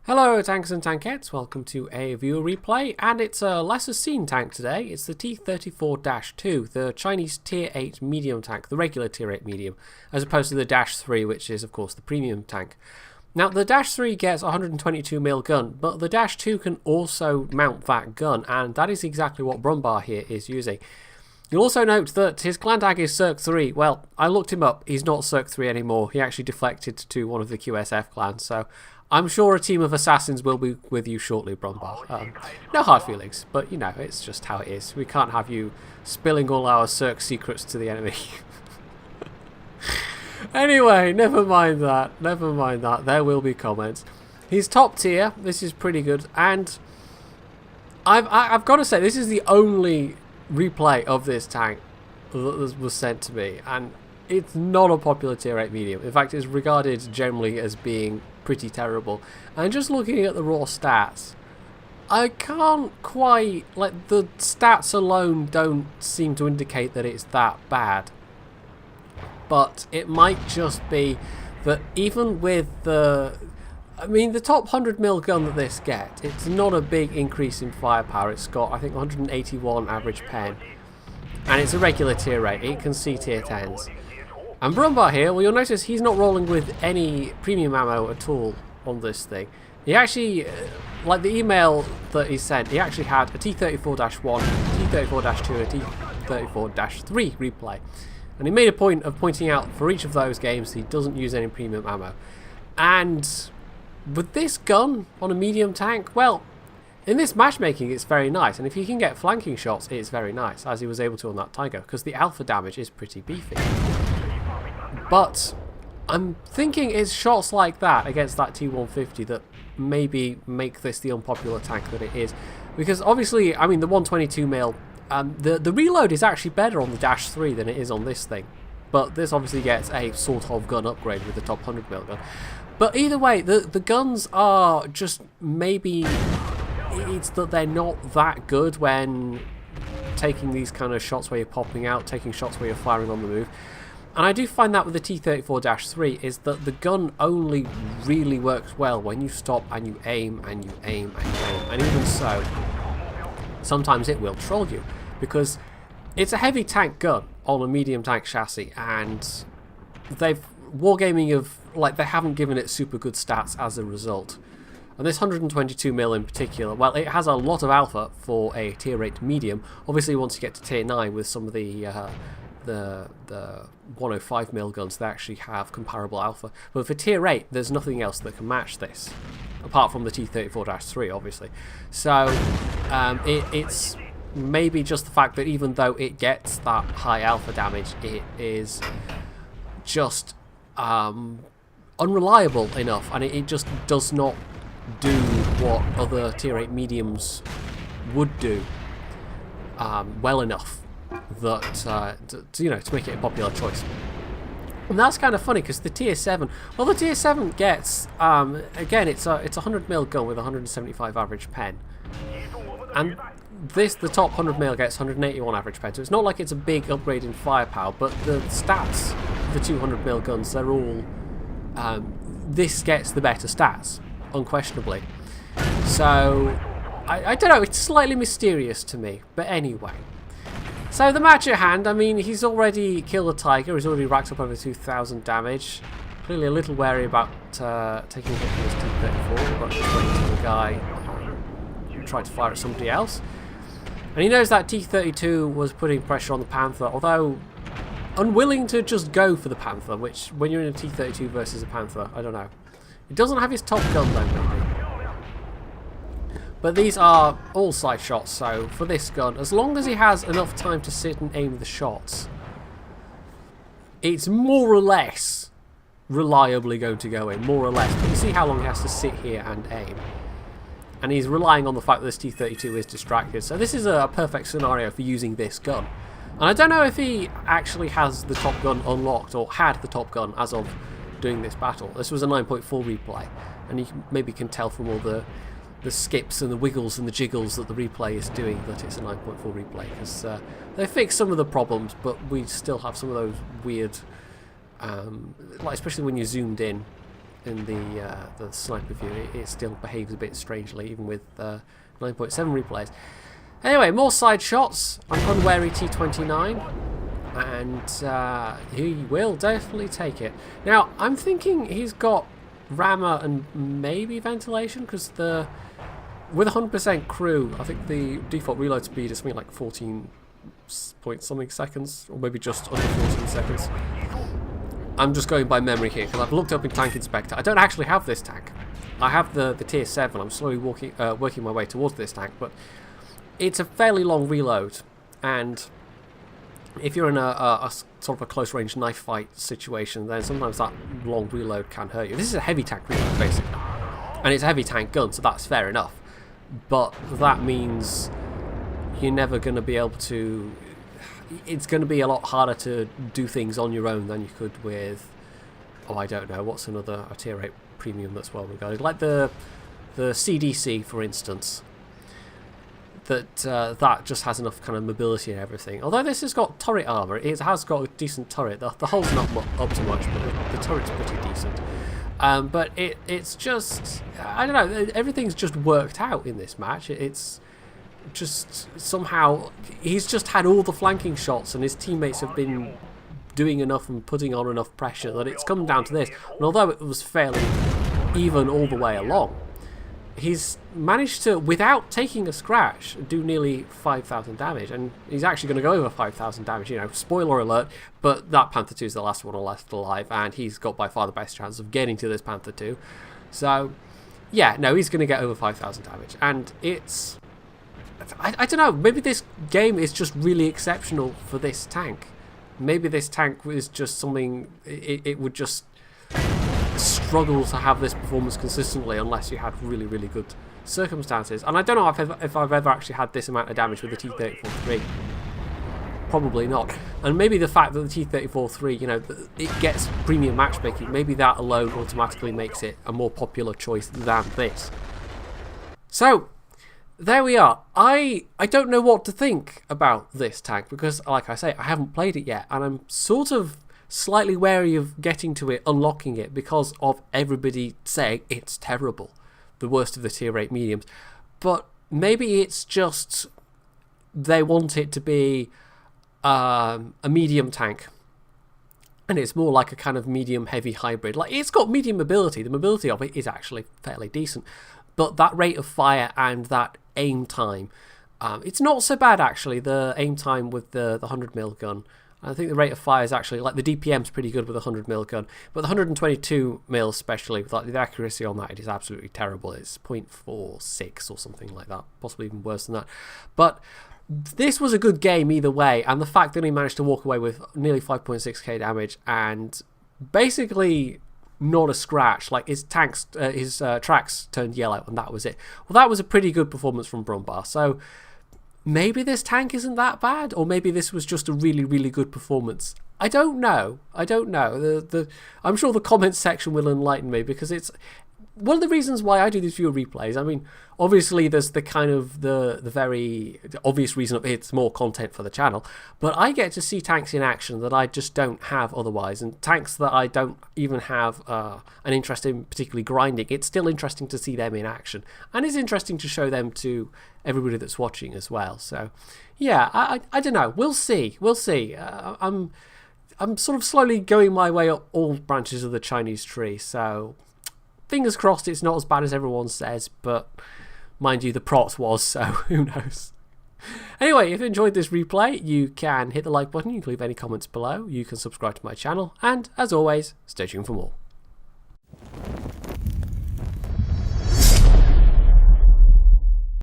Hello tanks and tankettes, welcome to a viewer replay, and it's a lesser seen tank today. It's the T-34-2, the Chinese tier 8 medium tank, the regular tier 8 medium, as opposed to the Dash 3, which is of course the premium tank. Now the Dash 3 gets a 122mm gun, but the Dash 2 can also mount that gun, and that is exactly what Brumbarr here is using. You'll also note that his clan tag is Circ 3. Well, I looked him up, he's not Circ 3 anymore, he actually deflected to one of the QSF clans, so I'm sure a team of assassins will be with you shortly, Brumbarr. No hard feelings, but you know, it's just how it is. We can't have you spilling all our Circ secrets to the enemy. Anyway, never mind that, there will be comments. He's top tier, this is pretty good, and I've got to say, this is the only replay of this tank that was sent to me, and it's not a popular tier 8 medium. In fact, it's regarded generally as being pretty terrible. And just looking at the raw stats, I can't quite, like, the stats alone don't seem to indicate that it's that bad. But it might just be that even with the, I mean, the top 100mm gun that this gets, it's not a big increase in firepower. It's got, I think, 181 average pen. And it's a regular tier 8. It can see tier 10s. And Brumbarr here, well, you'll notice he's not rolling with any premium ammo at all on this thing. He actually, like the email that he sent, he actually had a T-34-1, T-34-2, and a T-34-3 replay. And he made a point of pointing out for each of those games he doesn't use any premium ammo. And with this gun on a medium tank, well, in this matchmaking it's very nice. And if you can get flanking shots, it's very nice, as he was able to on that Tiger, because the alpha damage is pretty beefy. But I'm thinking it's shots like that against that T-150 that maybe make this the unpopular tank that it is. Because obviously, I mean, the 122mm, the reload is actually better on the Dash 3 than it is on this thing. But this obviously gets a sort of gun upgrade with the top 100mm gun. But either way, the guns are just, maybe it's that they're not that good when taking these kind of shots where you're popping out, taking shots where you're firing on the move. And I do find that with the T-34-3 is that the gun only really works well when you stop and you aim and you aim and you aim. And even so, sometimes it will troll you, because it's a heavy tank gun on a medium tank chassis, and they've wargaming of, like, they haven't given it super good stats as a result. And this 122mm in particular, well, it has a lot of alpha for a tier 8 medium. Obviously once you get to tier 9 with some of the 105mm guns, they actually have comparable alpha. But for tier 8, there's nothing else that can match this, apart from the T-34-3, obviously. So it's maybe just the fact that even though it gets that high alpha damage, it is just unreliable enough, and it just does not do what other tier 8 mediums would do well enough that to make it a popular choice. And that's kind of funny, because the tier 7, well, the tier 7 gets again, it's a 100mm gun with 175 average pen, and the top 100mm gets 181 average pen, so it's not like it's a big upgrade in firepower, but the stats of the 200mm guns, they're all this gets the better stats, unquestionably. So I don't know, it's slightly mysterious to me, but anyway. So the match at hand, I mean, he's already killed a Tiger, he's already racked up over 2,000 damage. Clearly a little wary about taking a hit from his T-34, but just waiting until the guy tried to fire at somebody else. And he knows that T-32 was putting pressure on the Panther, although unwilling to just go for the Panther, which, when you're in a T-32 versus a Panther, I don't know. He doesn't have his top gun though, maybe. But these are all side shots, so for this gun, as long as he has enough time to sit and aim the shots, it's more or less reliably going to go in, more or less. But you see how long he has to sit here and aim. And he's relying on the fact that this T-32 is distracted, so this is a perfect scenario for using this gun. And I don't know if he actually has the top gun unlocked, or had the top gun as of doing this battle. This was a 9.4 replay, and you maybe can tell from all the skips and the wiggles and the jiggles that the replay is doing that it's a 9.4 replay, because they fixed some of the problems, but we still have some of those weird, like especially when you zoomed in, in the sniper view. It still behaves a bit strangely, even with 9.7 replays. Anyway, more side shots. An unwary T-29, and he will definitely take it. Now, I'm thinking he's got rammer and maybe ventilation, because with 100% crew, I think the default reload speed is something like 14 point something seconds, or maybe just under 14 seconds. I'm just going by memory here, because I've looked up in Tank Inspector. I don't actually have this tank. I have the tier 7. I'm slowly working my way towards this tank, but it's a fairly long reload, and if you're in a sort of a close range knife fight situation, then sometimes that long reload can hurt you. This is a heavy tank reload, basically, and it's a heavy tank gun, so that's fair enough. But that means you're never going to be able to... It's going to be a lot harder to do things on your own than you could with... Oh, I don't know, what's another tier 8 premium that's well regarded? Like the CDC, for instance. That just has enough kind of mobility and everything. Although this has got turret armor, it has got a decent turret. The hull's not up to much, but the turret's pretty decent. But it's just, I don't know, everything's just worked out in this match. It's just somehow, he's just had all the flanking shots, and his teammates have been doing enough and putting on enough pressure that it's come down to this. And although it was fairly even all the way along, he's managed to, without taking a scratch, do nearly 5,000 damage, and he's actually going to go over 5,000 damage, you know, spoiler alert, but that Panther 2 is the last one left alive, and he's got by far the best chance of getting to this Panther 2. So, yeah, no, he's going to get over 5,000 damage, and it's... I don't know, maybe this game is just really exceptional for this tank. Maybe this tank is just something, it would just struggle to have this performance consistently unless you had really, really good circumstances. And I don't know if I've ever actually had this amount of damage with the T-34-3. Probably not. And maybe the fact that the T-34-3, you know, it gets premium matchmaking, maybe that alone automatically makes it a more popular choice than this. So, there we are. I don't know what to think about this tank because, like I say, I haven't played it yet, and I'm sort of slightly wary of getting to it, unlocking it, because of everybody saying it's terrible, the worst of the tier 8 mediums. But maybe it's just they want it to be a medium tank, and it's more like a kind of medium heavy hybrid. Like, it's got medium mobility. The mobility of it is actually fairly decent, but that rate of fire and that aim time, it's not so bad actually. The aim time with the 100mm gun, I think the rate of fire is actually, like, the DPM's pretty good with a 100mm gun, but the 122mm especially, with, like, the accuracy on that, it is absolutely terrible. It's 0.46 or something like that, possibly even worse than that. But this was a good game either way, and the fact that he managed to walk away with nearly 5.6k damage and basically not a scratch, like his tracks turned yellow and that was it. Well, that was a pretty good performance from Brumbarr. So maybe this tank isn't that bad, or maybe this was just a really, really good performance. I don't know. I'm sure the comments section will enlighten me, because it's one of the reasons why I do these viewer replays. I mean, obviously there's the kind of the very obvious reason of it's more content for the channel, but I get to see tanks in action that I just don't have otherwise, and tanks that I don't even have an interest in particularly grinding. It's still interesting to see them in action, and it's interesting to show them to everybody that's watching as well. So yeah, I don't know, we'll see. I'm sort of slowly going my way up all branches of the Chinese tree, so fingers crossed it's not as bad as everyone says, but mind you, the props was, so who knows. Anyway, if you enjoyed this replay, you can hit the like button, you can leave any comments below, you can subscribe to my channel, and as always, stay tuned for more.